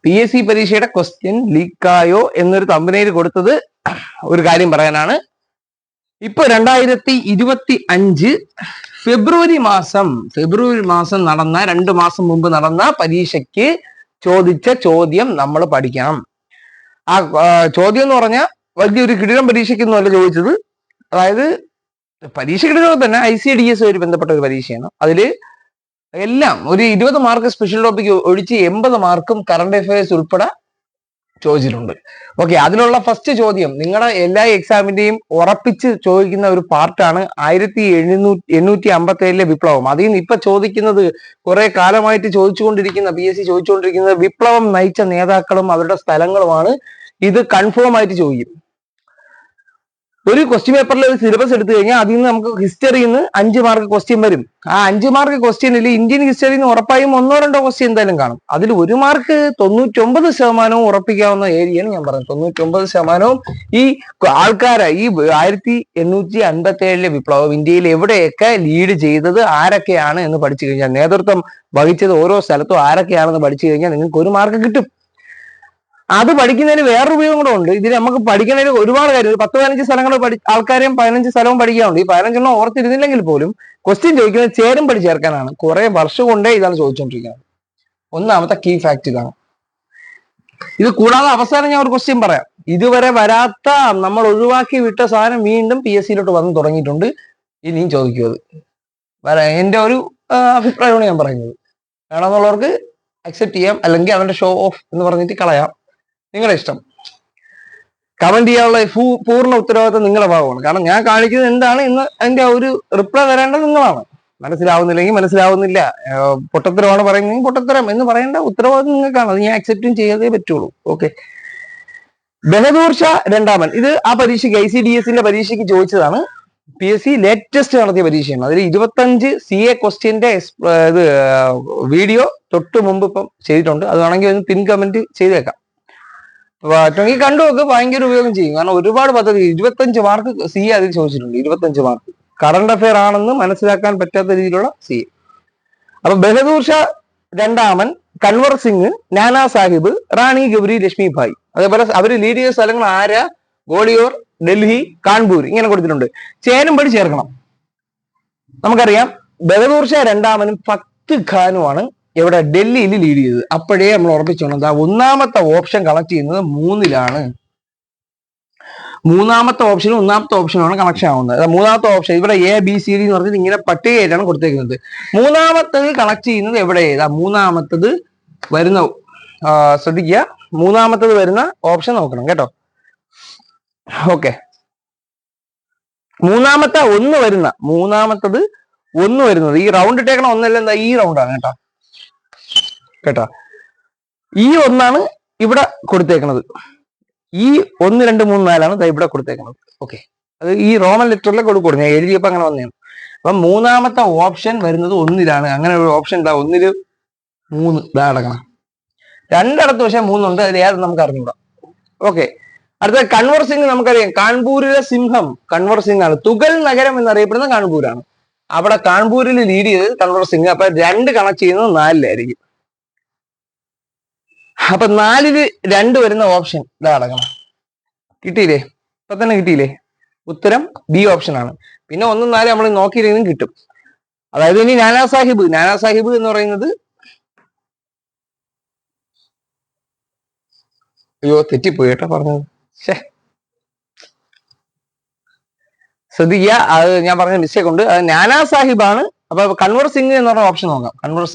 PSC പരീക്ഷയുടെ question ലീക്കായോ എന്നൊരു തമ്പനയിൽ കൊടുത്തത് ഒരു കാര്യം പറയാനാണ്. ഇപ്പൊ 2025 ഫെബ്രുവരി മാസം നടന്ന 2 മാസം മുമ്പ് നടന്ന പരീക്ഷയ്ക്ക് ചോദിച്ച ചോദ്യം നമ്മൾ പഠിക്കണം. ആ ചോദ്യം എന്ന് പറഞ്ഞാൽ വലിയൊരു കിടിലം പരീക്ഷയ്ക്കൊന്നുമല്ല ചോദിച്ചത്. അതായത് പരീക്ഷ കിടിലം തന്നെ ICDS ആയിട്ട് ബന്ധപ്പെട്ട ഒരു പരീക്ഷയാണ്. അതില് എല്ലാം ഒരു 20 മാർക്ക് സ്പെഷ്യൽ ടോപ്പിക് ഒഴിച്ച് 80 മാർക്കും കറണ്ട് അഫയേഴ്സ് ഉൾപ്പെടെ ചോദിച്ചിട്ടുണ്ട്. ഓക്കെ, അതിലുള്ള ഫസ്റ്റ് ചോദ്യം നിങ്ങളുടെ എല്ലാ എക്സാമിന്റെയും ഉറപ്പിച്ച് ചോദിക്കുന്ന ഒരു പാർട്ടാണ് 1857 വിപ്ലവം. അതിൽ നിന്ന് ഇപ്പൊ ചോദിക്കുന്നത് കുറെ കാലമായിട്ട് ചോദിച്ചുകൊണ്ടിരിക്കുന്ന PSC ചോദിച്ചുകൊണ്ടിരിക്കുന്നത് വിപ്ലവം നയിച്ച നേതാക്കളും അവരുടെ സ്ഥലങ്ങളുമാണ്. ഇത് കൺഫേം ആയിട്ട് ചോദിക്കും. ഒരു ക്വസ്റ്റ്യൻ പേപ്പറിൽ ഒരു സിലബസ് എടുത്തു കഴിഞ്ഞാൽ അതിൽ നിന്ന് നമുക്ക് ഹിസ്റ്ററിയിൽ നിന്ന് 5 മാർക്ക് ക്വസ്റ്റ്യൻ വരും. ആ 5 മാർക്ക് ക്വസ്റ്റ്യനിൽ ഇന്ത്യൻ ഹിസ്റ്ററിയിൽ നിന്ന് ഉറപ്പായും 1-2 ക്വസ്റ്റ്യൻ എന്തായാലും കാണും. അതിൽ 1 മാർക്ക് 99% ഉറപ്പിക്കാവുന്ന ഏരിയയാണ് ഞാൻ പറഞ്ഞത്. 99% ഈ ആൾക്കാരെ ഈ 1857 വിപ്ലവം ഇന്ത്യയിൽ എവിടെയൊക്കെ ലീഡ് ചെയ്തത് ആരൊക്കെയാണ് എന്ന് പഠിച്ചു കഴിഞ്ഞാൽ, നേതൃത്വം വഹിച്ചത് ഓരോ സ്ഥലത്തും ആരൊക്കെയാണെന്ന് പഠിച്ചു കഴിഞ്ഞാൽ നിങ്ങൾക്ക് 1 മാർക്ക് കിട്ടും. അത് പഠിക്കുന്നതിന് വേറൊരു ഉപയോഗം കൂടെ ഉണ്ട്. ഇതിൽ നമുക്ക് പഠിക്കുന്നതിന് ഒരുപാട് കാര്യം, ഒരു 10-15 സ്ഥലങ്ങൾ ആൾക്കാരെയും 15 സ്ഥലവും പഠിക്കാറുണ്ട്. ഈ 15 ഓർത്തിരുന്നില്ലെങ്കിൽ പോലും ക്വസ്റ്റ്യൻ ചോദിക്കുന്നത് ചേരുംപടി ചേർക്കാനാണ്. കുറെ വർഷം കൊണ്ടേ ഇതാണ് ചോദിച്ചുകൊണ്ടിരിക്കുന്നത്. ഒന്നാമത്തെ കീ ഫാക്ട് ഇതാണ്. ഇത് കൂടാതെ അവസാനം ഞാൻ ഒരു ക്വസ്റ്റ്യൻ പറയാം. ഇതുവരെ വരാത്ത, നമ്മൾ ഒഴിവാക്കി വിട്ട സാധനം വീണ്ടും PSCയിലോട്ട് വന്ന് തുടങ്ങിയിട്ടുണ്ട്. ഇനിയും ചോദിക്കും. അത് എന്റെ ഒരു അഭിപ്രായമാണ് ഞാൻ പറയുന്നത്. വേണമെന്നുള്ളവർക്ക് അക്സെപ്റ്റ് ചെയ്യാം, അല്ലെങ്കിൽ അവന്റെ ഷോ ഓഫ് എന്ന് പറഞ്ഞിട്ട് കളയാം. നിങ്ങളുടെ ഇഷ്ടം. കമന്റ് ചെയ്യാനുള്ള പൂർണ്ണ ഉത്തരവാദിത്വം നിങ്ങളുടെ ഭാഗമാണ്. കാരണം ഞാൻ കാണിക്കുന്നത് എന്താണ് ഇന്ന് അതിന്റെ ഒരു റിപ്ലൈ തരേണ്ടത് നിങ്ങളാണ്. മനസ്സിലാവുന്നില്ലെങ്കിൽ മനസ്സിലാവുന്നില്ല, പൊട്ടത്തരമാണ് പറയുന്നത് പൊട്ടത്തരം എന്ന് പറയേണ്ട ഉത്തരവാദിത്വം നിങ്ങൾക്കാണ്. അത് ഞാൻ അക്സെപ്റ്റും ചെയ്യാതേ പറ്റുള്ളൂ. ഓക്കെ, ബഹദൂർ ഷാ രണ്ടാമൻ, ഇത് ആ പരീക്ഷയ്ക്ക് ICDSന്റെ പരീക്ഷയ്ക്ക് ചോദിച്ചതാണ്. PSC ലേറ്റസ്റ്റ് നടത്തിയ പരീക്ഷയാണ്. അതിൽ 25 CA ക്വസ്റ്റ്യന്റെ ഇത് വീഡിയോ തൊട്ട് മുമ്പ് ഇപ്പം ചെയ്തിട്ടുണ്ട്. അത് വേണമെങ്കിൽ ഒന്ന് പിൻ കമന്റ് ചെയ്തേക്കാം. പറ്റുമെങ്കിൽ കണ്ടു നോക്ക്, ഭയങ്കര ഉപയോഗം ചെയ്യും. കാരണം ഒരുപാട് പദ്ധതി 25 മാർക്ക് CA അതിൽ ചോദിച്ചിട്ടുണ്ട്. 25 മാർക്ക് കറണ്ട് അഫെയർ ആണെന്ന് മനസ്സിലാക്കാൻ പറ്റാത്ത രീതിയിലുള്ള CA. അപ്പൊ ബഹദൂർ ഷാ രണ്ടാമൻ, കൻവർ സിംഗ്, നാനാ സാഹിബ്, റാണി ഗൗരി ലക്ഷ്മിഭായ്, അതേപോലെ അവര് ലീഡ് ചെയ്ത സ്ഥലങ്ങൾ ആരാ? ഗോളിയോർ, ഡൽഹി, കാൺപൂർ, ഇങ്ങനെ കൊടുത്തിട്ടുണ്ട്. ചേരുംപടി ചേർക്കണം. നമുക്കറിയാം ബഹദൂർ ഷാ രണ്ടാമനും ഫത്ത് ഖാനുമാണ് ഇവിടെ ഡൽഹിയിൽ ലീഡ് ചെയ്തത്. അപ്പോഴേ നമ്മൾ ഉറപ്പിച്ചോണം, ഒന്നാമത്തെ ഓപ്ഷൻ കളക്ട് ചെയ്യുന്നത് 3-ലാണ്. മൂന്നാമത്തെ ഓപ്ഷനും ഒന്നാമത്തെ ഓപ്ഷനുമാണ് കണക്ഷൻ ആവുന്നത്. മൂന്നാമത്തെ ഓപ്ഷൻ ഇവിടെ ABCD എന്ന് പറഞ്ഞിട്ട് ഇങ്ങനെ പട്ടികയായിട്ടാണ് കൊടുത്തേക്കുന്നത്. മൂന്നാമത്തത് കണക്ട് ചെയ്യുന്നത് എവിടെ ഏതാ? മൂന്നാമത്തത് വരുന്ന ശ്രദ്ധിക്കുക, മൂന്നാമത്തത് വരുന്ന ഓപ്ഷൻ നോക്കണം കേട്ടോ. ഓക്കെ, മൂന്നാമത്തത് ഒന്ന് വരുന്നത് ഈ റൗണ്ട് ഇട്ടേക്കണ ഒന്നല്ല, എന്താ ഈ റൗണ്ടാണ് കേട്ടോ. ഈ ഒന്നാണ് ഇവിടെ കൊടുത്തേക്കണത്. ഈ 1, 2, 3, 4 ഇവിടെ കൊടുത്തേക്കണത്. ഓക്കെ, അത് ഈ റോമൻ ലെറ്ററിലെ കൊടുക്കും. ഞാൻ എഴുതിയപ്പോ അങ്ങനെ വന്നതാണ്. അപ്പൊ മൂന്നാമത്തെ ഓപ്ഷൻ വരുന്നത് 1-ലാണ്. അങ്ങനെ ഒരു ഓപ്ഷൻ 1-ൽ 3 ഇതാ അടക്കണം. രണ്ടിടത്ത് പക്ഷെ 3 ഉണ്ട്. അതിൽ ഏത് നമുക്ക് അറിഞ്ഞൂടാ. ഓക്കെ, അടുത്ത കൻവർ സിംഗ് നമുക്കറിയാം. കാൺപൂരിലെ സിംഹം കൻവർ സിംഗ് ആണ്. തുകൽ നഗരം എന്നറിയപ്പെടുന്ന കാൺപൂരാണ്. അവിടെ കാൺപൂരിൽ ലീഡ് ചെയ്തത് കൻവർ സിംഗ്. അപ്പൊ 2 കണക്ട് ചെയ്യുന്നത് 4-ലായിരിക്കും. അപ്പൊ 4-ൽ 2 വരുന്ന ഓപ്ഷൻ ഇതാ അടക്കണം. കിട്ടിയില്ലേ? ഇപ്പൊ തന്നെ കിട്ടിയില്ലേ? ഉത്തരം B ഓപ്ഷൻ ആണ്. പിന്നെ 1, 4 നമ്മൾ നോക്കിയില്ലെങ്കിലും കിട്ടും. അതായത് ഇനി നാനാ സാഹിബ് എന്ന് പറയുന്നത്, അയ്യോ തെറ്റിപ്പോയി കേട്ടോ പറഞ്ഞത്. ശ്രദ്ധിക്കുക, അത് ഞാൻ പറഞ്ഞ മിസ്റ്റേക്ക് ഉണ്ട്. അത് നാനാ സാഹിബാണ്. അപ്പൊ കൻവർ സിംഗ് എന്ന് പറഞ്ഞ ഓപ്ഷൻ നോക്കാം. കൻവർ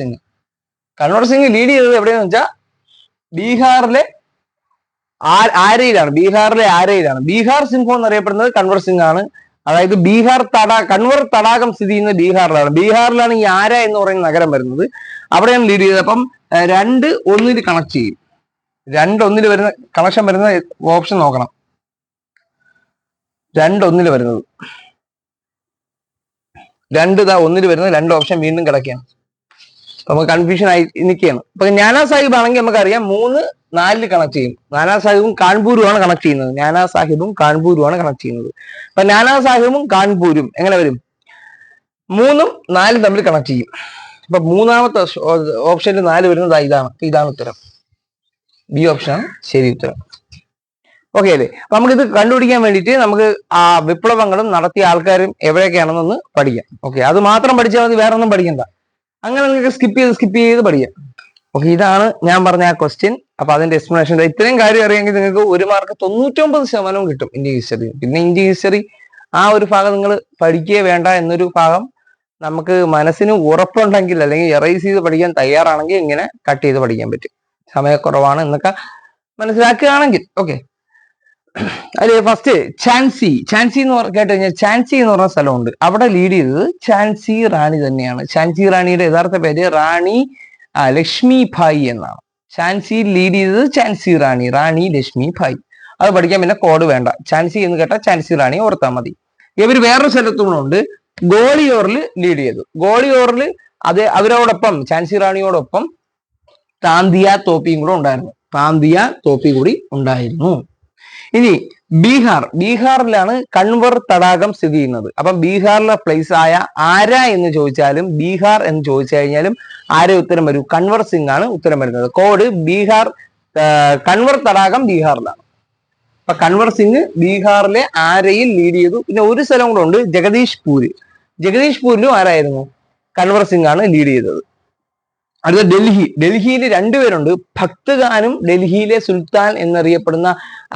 സിംഗ് ലീഡ് ചെയ്തത് എവിടെയെന്ന് വെച്ചാൽ ബീഹാറിലെ ആരയിലാണ്. ബീഹാർ സിംഹം എന്നറിയപ്പെടുന്നത് കൻവർ സിംഗ് ആണ്. അതായത് കൻവർ തടാകം സ്ഥിതി ചെയ്യുന്നത് ബീഹാറിലാണ് ഈ ആര എന്ന് പറയുന്ന നഗരം വരുന്നത്. അവിടെയാണ് ലീഡ് ചെയ്തത്. അപ്പം 2 1-ൽ കണക്ട് ചെയ്യും. 2 1-ൽ വരുന്ന കണക്ഷൻ വരുന്ന ഓപ്ഷൻ നോക്കണം. 2 1-ൽ വരുന്നത് 2 1-ൽ വരുന്ന 2 ഓപ്ഷൻ വീണ്ടും കിടക്കുകയാണ്. നമുക്ക് കൺഫ്യൂഷൻ ആയി നിൽക്കുകയാണ്. അപ്പൊ നാനാ സാഹിബ് ആണെങ്കിൽ നമുക്കറിയാം 3 4-ൽ കണക്ട് ചെയ്യും. നാനാ സാഹിബും കാൺപൂരുമാണ് കണക്ട് ചെയ്യുന്നത്. അപ്പൊ നാനാ സാഹിബും കാൺപൂരും എങ്ങനെ വരും? 3ഉം 4ഉം തമ്മിൽ കണക്ട് ചെയ്യും. അപ്പൊ മൂന്നാമത്തെ ഓപ്ഷനിൽ 4 വരുന്നത് ഇതാണ് ഉത്തരം. ബി ഓപ്ഷൻ ശരി ഉത്തരം. ഓക്കെ അല്ലേ? അപ്പൊ നമുക്കിത് കണ്ടുപിടിക്കാൻ വേണ്ടിയിട്ട് നമുക്ക് ആ വിപ്ലവങ്ങളും നടത്തിയ ആൾക്കാരും എവിടെയൊക്കെയാണെന്നൊന്ന് പഠിക്കാം. ഓക്കെ, അത് മാത്രം പഠിച്ചാൽ മതി, വേറെ ഒന്നും പഠിക്കണ്ട. അങ്ങനെ നിങ്ങൾക്ക് സ്കിപ്പ് ചെയ്ത് പഠിക്കാം. ഓക്കെ, ഇതാണ് ഞാൻ പറഞ്ഞ ആ ക്വസ്റ്റ്യൻ. അപ്പൊ അതിന്റെ എക്സ്പ്ലനേഷൻ ഇത്രയും കാര്യം അറിയാമെങ്കിൽ നിങ്ങൾക്ക് 1 മാർക്ക് 99% കിട്ടും ഇന്ത്യൻ ഹിസ്റ്ററി. പിന്നെ ഇന്ത്യൻ ഹിസ്റ്ററി ആ ഒരു ഭാഗം നിങ്ങൾ പഠിക്കുകയേ വേണ്ട എന്നൊരു ഭാഗം നമുക്ക് മനസ്സിന് ഉറപ്പുണ്ടെങ്കിൽ, അല്ലെങ്കിൽ എറൈസ് ചെയ്ത് പഠിക്കാൻ തയ്യാറാണെങ്കിൽ ഇങ്ങനെ കട്ട് ചെയ്ത് പഠിക്കാൻ പറ്റും. സമയക്കുറവാണ് എന്നൊക്കെ മനസ്സിലാക്കുകയാണെങ്കിൽ. ഓക്കെ, അതിൽ ഫസ്റ്റ് ഝാൻസി എന്ന് കേട്ട് കഴിഞ്ഞാൽ ഝാൻസി എന്ന് പറഞ്ഞ സ്ഥലമുണ്ട്. അവിടെ ലീഡ് ചെയ്തത് ഝാൻസി റാണി തന്നെയാണ്. ഝാൻസി റാണിയുടെ യഥാർത്ഥ പേര് റാണി ലക്ഷ്മി ഭായ് എന്നാണ്. ഝാൻസി ലീഡ് ചെയ്തത് ഝാൻസി റാണി ലക്ഷ്മി ഭായ്. അത് പഠിക്കാൻ പിന്നെ കോഡ് വേണ്ട. ഝാൻസി എന്ന് കേട്ടാൽ ഝാൻസി റാണി ഓർത്താൽ മതി. ഇവര് വേറൊരു സ്ഥലത്തുമുണ്ട്, ഗോളിയോറിൽ ലീഡ് ചെയ്തു. ഗോളിയോറിൽ അവരോടൊപ്പം ഝാൻസി റാണിയോടൊപ്പം താന്തിയ തോപ്പിയും കൂടെ ഉണ്ടായിരുന്നു. താന്തിയ തോപ്പി കൂടി ഉണ്ടായിരുന്നു. ഇനി ബീഹാറിലാണ് കൺവർ തടാകം സ്ഥിതി ചെയ്യുന്നത്. അപ്പം ബീഹാറിലെ പ്ലേസ് ആയ ആര എന്ന് ചോദിച്ചാലും ബീഹാർ എന്ന് ചോദിച്ചു കഴിഞ്ഞാലും ആരെ ഉത്തരം വരും? കൺവർ സിംഗ് ആണ് ഉത്തരം വരുന്നത്. കോഡ് ബീഹാർ. കൺവർ തടാകം ബീഹാറിലാണ്. അപ്പൊ കൺവർ സിംഗ് ബീഹാറിലെ ആരയിൽ ലീഡ് ചെയ്തു. പിന്നെ ഒരു സ്ഥലം കൂടെ ഉണ്ട്, ജഗദീഷ്പൂരിലും ആരായിരുന്നു? കൺവർ സിംഗ് ആണ് ലീഡ് ചെയ്തത്. അടുത്ത ഡൽഹിയിൽ രണ്ടുപേരുണ്ട്, ഭക്ത് ഖാനും ഡൽഹിയിലെ സുൽത്താൻ എന്നറിയപ്പെടുന്ന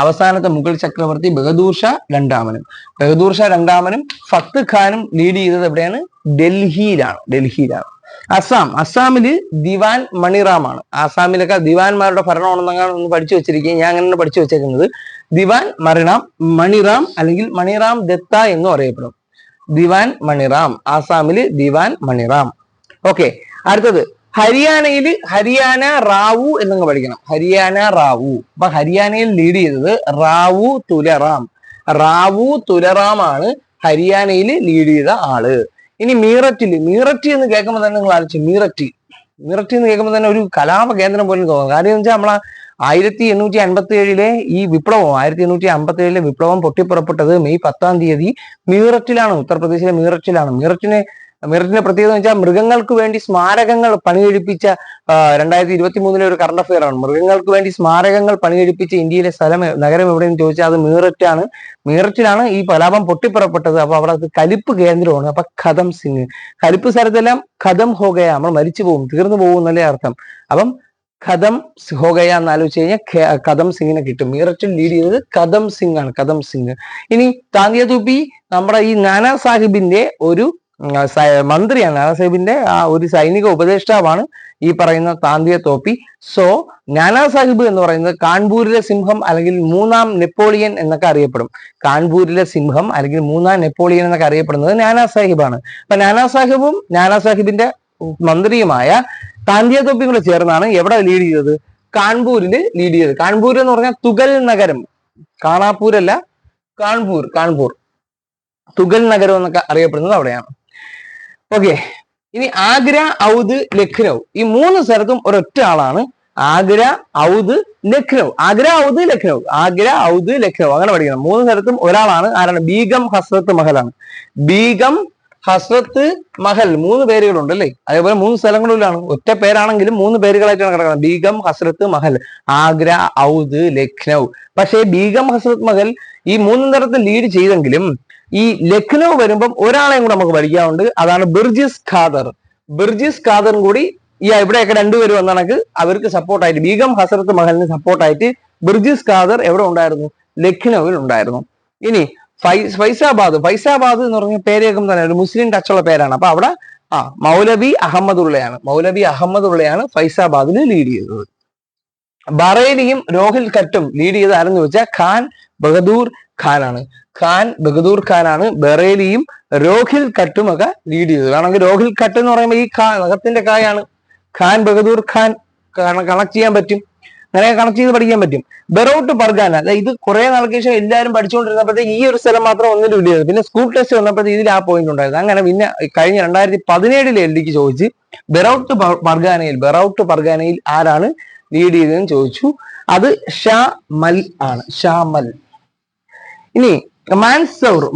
അവസാനത്തെ മുഗൾ ചക്രവർത്തി ബഹദൂർ ഷാ രണ്ടാമനും ഭക്ത് ഖാനും ലീഡ് ചെയ്തത് എവിടെയാണ്? ഡൽഹിയിലാണ്. അസ്സാമില് ദിവാൻ മണിറാമാണ്. ആസാമിലൊക്കെ ദിവാൻമാരുടെ ഭരണമാണെന്നങ്ങനെ ഒന്ന് പഠിച്ചു വെച്ചിരിക്കുക. ഞാൻ അങ്ങനെ പഠിച്ചു വെച്ചേക്കുന്നത് ദിവാൻ മണിറാം അല്ലെങ്കിൽ മണിറാം ദത്ത എന്നും അറിയപ്പെടും. ദിവാൻ മണിറാം, ആസാമില് ദിവാൻ മണിറാം. ഓക്കെ, അടുത്തത് ഹരിയാന റാവു എന്നങ്ങ് പഠിക്കണം. ഹരിയാന റാവു. അപ്പൊ ഹരിയാനയിൽ ലീഡ് ചെയ്തത് റാവു തുലറാം ആണ് ഹരിയാനയിൽ ലീഡ് ചെയ്ത ആള്. ഇനി മീററ്റ് എന്ന് കേൾക്കുമ്പോൾ തന്നെ നിങ്ങൾ ആലോചിച്ചു, മീററ്റ് എന്ന് കേൾക്കുമ്പോൾ തന്നെ ഒരു കലാപ കേന്ദ്രം പോലും തോന്നും. കാര്യം എന്ന് വെച്ചാൽ നമ്മളെ 1857 ഈ വിപ്ലവം 1857 വിപ്ലവം പൊട്ടിപ്പുറപ്പെട്ടത് മെയ് 10-ാം തീയതി മീററ്റിലാണ്, ഉത്തർപ്രദേശിലെ മീററ്റിലാണ്. മീററ്റിന്റെ പ്രത്യേകത എന്ന് വെച്ചാൽ മൃഗങ്ങൾക്ക് വേണ്ടി സ്മാരകങ്ങൾ പണികഴിപ്പിച്ച 2023 ഒരു കറണ്ട് അഫെയർ ആണ്. മൃഗങ്ങൾക്ക് വേണ്ടി സ്മാരകങ്ങൾ പണികഴിപ്പിച്ച ഇന്ത്യയിലെ നഗരം എവിടെയെന്ന് ചോദിച്ചാൽ അത് മീററ്റിലാണ് ഈ കലാപം പൊട്ടിപ്പുറപ്പെട്ടത്. അപ്പൊ അവിടെ കലിപ്പ് കേന്ദ്രമാണ്. അപ്പൊ ഖദം സിംഗ്, കലിപ്പ് സ്ഥലത്തെല്ലാം ഖദം ഹോഗയ, നമ്മൾ മരിച്ചു പോകും, തീർന്നു പോകും എന്നല്ലേ അർത്ഥം. അപ്പം ഖദം ഹോഗയ എന്ന് ആലോചിച്ച് കഴിഞ്ഞാൽ ഖദം സിംഗിനെ കിട്ടും. മീററ്റിൽ ലീഡ് ചെയ്തത് ഖദം സിംഗ് ആണ്. ഇനി താന്തിയ തോപ്പി നമ്മുടെ ഈ നാനാ സാഹിബിന്റെ ഒരു മന്ത്രിയാണ്. നാനാ സാഹിബിന്റെ ആ ഒരു സൈനിക ഉപദേഷ്ടാവാണ് ഈ പറയുന്ന താന്തിയ തോപ്പി. സോ നാനാ സാഹിബ് എന്ന് പറയുന്നത് കാൺപൂരിലെ സിംഹം അല്ലെങ്കിൽ 3-ാം നെപ്പോളിയൻ എന്നൊക്കെ അറിയപ്പെടും. കാൺപൂരിലെ സിംഹം അല്ലെങ്കിൽ 3-ാം നെപ്പോളിയൻ എന്നൊക്കെ അറിയപ്പെടുന്നത് നാനാ സാഹിബാണ്. അപ്പൊ നാനാ സാഹിബിന്റെ മന്ത്രിയുമായ താന്തിയ തോപ്പിയും കൂടെ ചേർന്നാണ് എവിടെ ലീഡ് ചെയ്തത്? കാൺപൂരിൽ ലീഡ് ചെയ്തത്. കാൺപൂർ എന്ന് പറഞ്ഞാൽ തുകൽ നഗരം, കാണാപ്പൂരല്ല, കാൺപൂർ തുകൽ നഗരം എന്നൊക്കെ അറിയപ്പെടുന്നത് അവിടെയാണ്. ഓക്കെ, ഇനി ആഗ്ര, ഔദ്, ലഖ്നൗ, ഈ 3 സ്ഥലത്തും ഒരൊറ്റ ആളാണ്. ആഗ്ര, ഔദ്, ലഖ്നൗ അങ്ങനെ പഠിക്കണം. 3 സ്ഥലത്തും ഒരാളാണ്. ആരാണ്? ബീഗം ഹസ്രത്ത് മഹലാണ്. ബീഗം ഹസ്രത്ത് മഹൽ 3 പേരുകളുണ്ട് അല്ലേ? അതേപോലെ 3 സ്ഥലങ്ങളിലാണ്. ഒറ്റ പേരാണെങ്കിലും 3 പേരുകളായിട്ടാണ് കിടക്കുന്നത്. ബീഗം ഹസ്രത്ത് മഹൽ, ആഗ്ര, ഔദ്, ലഖ്നൗ. പക്ഷേ ബീഗം ഹസ്രത്ത് മഹൽ ഈ 3 തരത്തിൽ ലീഡ് ചെയ്തെങ്കിലും ഈ ലഖ്നൗ വരുമ്പം ഒരാളെയും കൂടെ നമുക്ക് പഠിക്കാറുണ്ട്. അതാണ് ബിർജിസ് ഖാദറും കൂടി ഈ ഇവിടെയൊക്കെ 2 പേര് വന്നണക്ക് അവർക്ക് സപ്പോർട്ടായിട്ട്, ബീഗം ഹസ്രത്ത് മഹലിന് സപ്പോർട്ടായിട്ട് ബിർജിസ് ഖാദർ എവിടെ ഉണ്ടായിരുന്നു? ലഖ്നൌവിൽ ഉണ്ടായിരുന്നു. ഇനി ഫൈസാബാദ് എന്ന് പറഞ്ഞ പേര് കേൾക്കുമ്പോൾ തന്നെ ഒരു മുസ്ലിം ടച്ചുള്ള പേരാണ്. അപ്പൊ അവിടെ മൗലവി അഹമ്മദുള്ളയാണ് ഫൈസാബാദിൽ ലീഡ് ചെയ്തത്. ബറേലിയും രോഹിൽ കട്ടും ലീഡ് ചെയ്ത് ആരെന്ന് ചോദിച്ചാൽ ഖാൻ ബഹദൂർ ഖാനാണ് ബറേലിയും രോഹിൽ കട്ടും ഒക്കെ ലീഡ് ചെയ്തത്. കാരണം രോഹിൽ കട്ട് എന്ന് പറയുമ്പോൾ ഈ നഖത്തിന്റെ കായാണ്. ഖാൻ ബഹദൂർ ഖാൻ കണക്ട് ചെയ്യാൻ പറ്റും, അങ്ങനെ കണക്ട് ചെയ്ത് പഠിക്കാൻ പറ്റും. ബറോട്ട് പർഗാന, ഇത് കുറെ നാൾക്ക് ശേഷം എല്ലാവരും പഠിച്ചുകൊണ്ടിരുന്നപ്പോഴത്തേക്ക് ഈ ഒരു സ്ഥലം മാത്രം ഒന്നിലും ഇല്ല. പിന്നെ സ്കൂൾ ടെസ്റ്റ് വന്നപ്പോഴത്തേക്ക് ഇതിൽ ആ പോയിന്റ് ഉണ്ടായിരുന്നു. അങ്ങനെ പിന്നെ കഴിഞ്ഞ 2017 എൽഡിക്ക് ചോദിച്ച് ബറോട്ട് പർഗാനയിൽ ആരാണ് ലീഡ് ചെയ്തതെന്ന് ചോദിച്ചു. അത് ഷാ മൽ ആണ്. ഇനി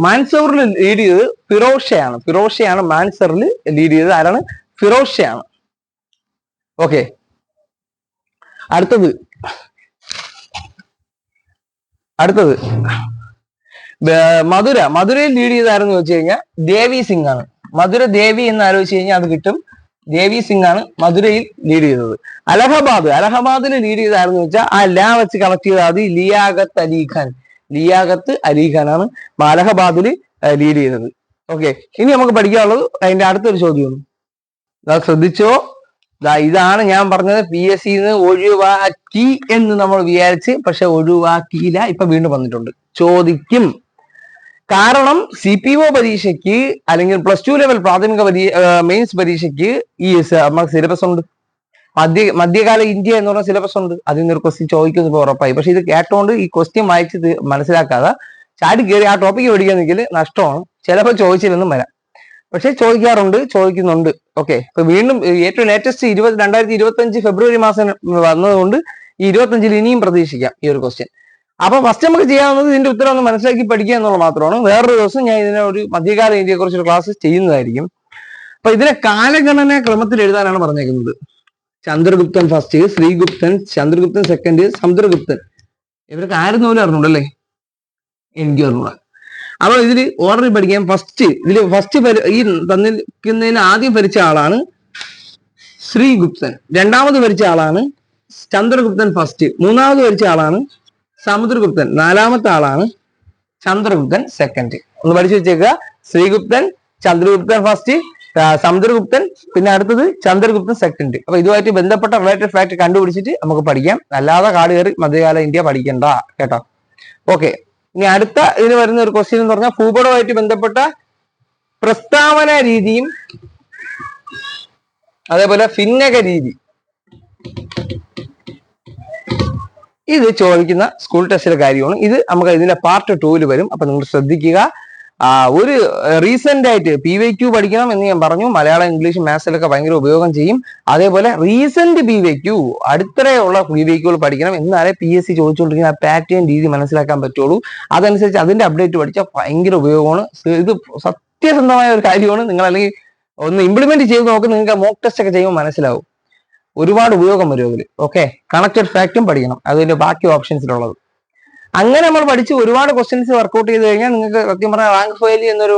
മാൻസൗറിൽ ലീഡ് ചെയ്തത് ഫിറോഷയാണ്. മാൻസറിൽ ലീഡ് ചെയ്തത് ആരാണ്? ഫിറോഷയാണ്. ഓക്കെ, അടുത്തത് അടുത്തത് മധുരയിൽ ലീഡ് ചെയ്താരെന്ന് വെച്ച് കഴിഞ്ഞാൽ ദേവി സിംഗ് ആണ്. മധുര ദേവി എന്ന് ആലോചിച്ച് കഴിഞ്ഞാൽ അത് കിട്ടും. ദേവി സിംഗ് ആണ് മധുരയിൽ ലീഡ് ചെയ്തത്. അലഹബാദിൽ ലീഡ് ചെയ്താരെന്ന് വെച്ചാൽ ആ ലാ വെച്ച് കണക്ട് ചെയ്താൽ അത് ലിയാഖത്ത് അലി ഖാൻ ആണ് അലഹബാദിൽ ലീഡ് ചെയ്തത്. ഓക്കെ, ഇനി നമുക്ക് പഠിക്കാനുള്ളത് അതിന്റെ അടുത്തൊരു ചോദ്യം. ശ്രദ്ധിച്ചോ, ഇതാണ് ഞാൻ പറഞ്ഞത്. PSC ഒഴിവാക്കി എന്ന് നമ്മൾ വിചാരിച്ച്, പക്ഷെ ഒഴിവാക്കിയില്ല. ഇപ്പൊ വീണ്ടും വന്നിട്ടുണ്ട്, ചോദിക്കും. കാരണം CPO പരീക്ഷയ്ക്ക് അല്ലെങ്കിൽ +2 ലെവൽ പ്രാഥമിക മെയിൻസ് പരീക്ഷയ്ക്ക് ഈ നമുക്ക് സിലബസ് ഉണ്ട്. മധ്യകാല ഇന്ത്യ എന്ന് പറഞ്ഞ സിലബസ് ഉണ്ട്. അതിൽ നിന്ന് ഒരു ക്വസ്റ്റ്യൻ ചോദിക്കുന്നത് ഉറപ്പായി. പക്ഷെ ഇത് കേട്ടോണ്ട് ഈ ക്വസ്റ്റ്യൻ വായിച്ച് മനസ്സിലാക്കാതെ ചാടി കയറി ആ ടോപ്പിക്ക് പഠിക്കാന്നെങ്കിൽ നഷ്ടമാണ്. ചിലപ്പോൾ ചോദിച്ചില്ലെന്നും വരാം, പക്ഷെ ചോദിക്കുന്നുണ്ട്. ഓക്കെ, ഇപ്പൊ വീണ്ടും ഏറ്റവും ലേറ്റസ്റ്റ് 2025 ഫെബ്രുവരി മാസം വന്നതുകൊണ്ട് ഈ 25-ൽ ഇനിയും പ്രതീക്ഷിക്കാം ഈ ഒരു ക്വസ്റ്റ്യൻ. അപ്പൊ ഫസ്റ്റ് നമുക്ക് ചെയ്യാവുന്നത് ഇതിന്റെ ഉത്തരം ഒന്ന് മനസ്സിലാക്കി പഠിക്കുക എന്നുള്ളത് മാത്രമാണ്. വേറൊരു ദിവസം ഞാൻ ഇതിനെ ഒരു മധ്യകാല ഇന്ത്യയെ കുറിച്ചൊരു ക്ലാസ് ചെയ്യുന്നതായിരിക്കും. അപ്പൊ ഇതിനെ കാലഗണന ക്രമത്തിൽ എഴുതാനാണ് പറഞ്ഞേക്കുന്നത്. ചന്ദ്രഗുപ്തൻ ഫസ്റ്റ്, ശ്രീഗുപ്തൻ, ചന്ദ്രഗുപ്തൻ സെക്കൻഡ്, സമുദ്രഗുപ്തൻ. ഇവർക്ക് ആരും പോലും അറിഞ്ഞൂടല്ലേ? എനിക്ക് അറിഞ്ഞൂടാ. അപ്പൊ ഇതിൽ ഓർഡറിൽ പഠിക്കാൻ ഫസ്റ്റ് ഈ തന്നിരിക്കുന്നതിൽ ആദ്യം ഭരിച്ച ആളാണ് ശ്രീഗുപ്തൻ, രണ്ടാമത് ഭരിച്ച ആളാണ് ചന്ദ്രഗുപ്തൻ ഫസ്റ്റ്, മൂന്നാമത് ഭരിച്ച ആളാണ് സമുദ്രഗുപ്തൻ, നാലാമത്തെ ആളാണ് ചന്ദ്രഗുപ്തൻ സെക്കൻഡ്. ഒന്ന് പഠിച്ചു വെച്ചേക്കുക. ശ്രീഗുപ്തൻ, ചന്ദ്രഗുപ്തൻ ഫസ്റ്റ്, സമുദ്രഗുപ്തൻ, പിന്നെ അടുത്തത് ചന്ദ്രഗുപ്തൻ സെക്കൻഡ്. അപ്പൊ ഇതുമായിട്ട് ബന്ധപ്പെട്ട റിലേറ്റഡ് ഫാക്ട് കണ്ടുപിടിച്ചിട്ട് നമുക്ക് പഠിക്കാം. അല്ലാതെ കാട് കയറി മധ്യകാല ഇന്ത്യ പഠിക്കണ്ട കേട്ടോ. ഓക്കെ, ഇനി അടുത്ത ഇതിന് വരുന്ന ഒരു ക്വസ്റ്റ്യൻ എന്ന് പറഞ്ഞാൽ ഭൂപടവുമായിട്ട് ബന്ധപ്പെട്ട പ്രസ്താവന രീതിയും അതേപോലെ ഭിന്നക രീതി. ഇത് ചോദിക്കുന്ന സ്കൂൾ ടെസ്റ്റിലെ കാര്യമാണ്. ഇത് നമുക്ക് ഇതിന്റെ പാർട്ട് 2-ൽ വരും. അപ്പൊ നിങ്ങൾ ശ്രദ്ധിക്കുക. ഒരു റീസെന്റ് ആയിട്ട് PYQ പഠിക്കണം എന്ന് ഞാൻ പറഞ്ഞു. മലയാളം, ഇംഗ്ലീഷ്, മാത്സിലൊക്കെ ഭയങ്കര ഉപയോഗം ചെയ്യും. അതേപോലെ റീസെന്റ് PYQ, അടുത്തിടെയുള്ള PYQ പഠിക്കണം. എന്നാലേ PSC ചോദിച്ചുകൊണ്ടിരിക്കുന്ന ആ പാറ്റേൺ രീതി മനസ്സിലാക്കാൻ പറ്റുള്ളൂ. അതനുസരിച്ച് അതിന്റെ അപ്ഡേറ്റ് പഠിച്ചാൽ ഭയങ്കര ഉപയോഗമാണ്. ഇത് സത്യസന്ധമായ ഒരു കാര്യമാണ്. നിങ്ങൾ അല്ലെങ്കിൽ ഒന്ന് ഇംപ്ലിമെന്റ് ചെയ്ത് നോക്ക്. നിങ്ങൾക്ക് മോക്ക് ടെസ്റ്റ് ഒക്കെ ചെയ്യുമ്പോൾ മനസ്സിലാവും. ഒരുപാട് ഉപയോഗം വരും അതിൽ. ഓക്കെ, കണക്റ്റഡ് ഫാക്റ്റും പഠിക്കണം, അതിന്റെ ബാക്കി ഓപ്ഷൻസിലുള്ളത്. അങ്ങനെ നമ്മൾ പഠിച്ച് ഒരുപാട് ക്വസ്റ്റ്യൻസ് വർക്ക്ഔട്ട് ചെയ്ത് കഴിഞ്ഞാൽ നിങ്ങൾക്ക് സത്യം പറഞ്ഞാൽ റാങ്ക് ഫയൽ എന്നൊരു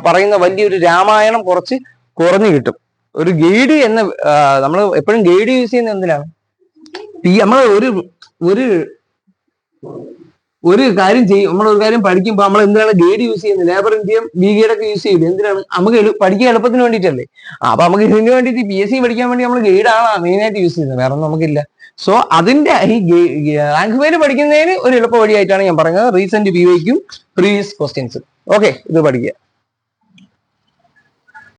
പറയുന്ന വലിയൊരു രാമായണം കുറഞ്ഞു കിട്ടും. ഒരു ഗൈഡ് എന്ന നമ്മൾ എപ്പോഴും ഗൈഡ് യൂസ് ചെയ്യുന്നത് എന്തിനാണ്? നമ്മൾ ഒരു കാര്യം ചെയ്യും, നമ്മൾ ഒരു കാര്യം പഠിക്കുമ്പോൾ നമ്മൾ എന്തിനാണ് ഗൈഡ് യൂസ് ചെയ്യുന്നത്? ലേബർ ഇന്ത്യയും BGD ഒക്കെ യൂസ് ചെയ്യില്ല. എന്തിനാണ്? നമുക്ക് പഠിക്കാൻ എളുപ്പത്തിന് വേണ്ടിയിട്ടല്ലേ. അപ്പൊ നമുക്ക് ഇതിന് വേണ്ടിയിട്ട് PSC പഠിക്കാൻ വേണ്ടി നമ്മൾ ഗൈഡാണ് മെയിനായിട്ട് യൂസ് ചെയ്യുന്നത്, വേറെ ഒന്നും നമുക്കില്ല. സോ അതിന്റെ ഈ റാങ്ക് ഫയൽ പഠിക്കുന്നതിന് ഒരു എളുപ്പ വഴിയായിട്ടാണ് ഞാൻ പറഞ്ഞത് recent PYQ previous questions. Okay, ഇത് പഠിക്കുക.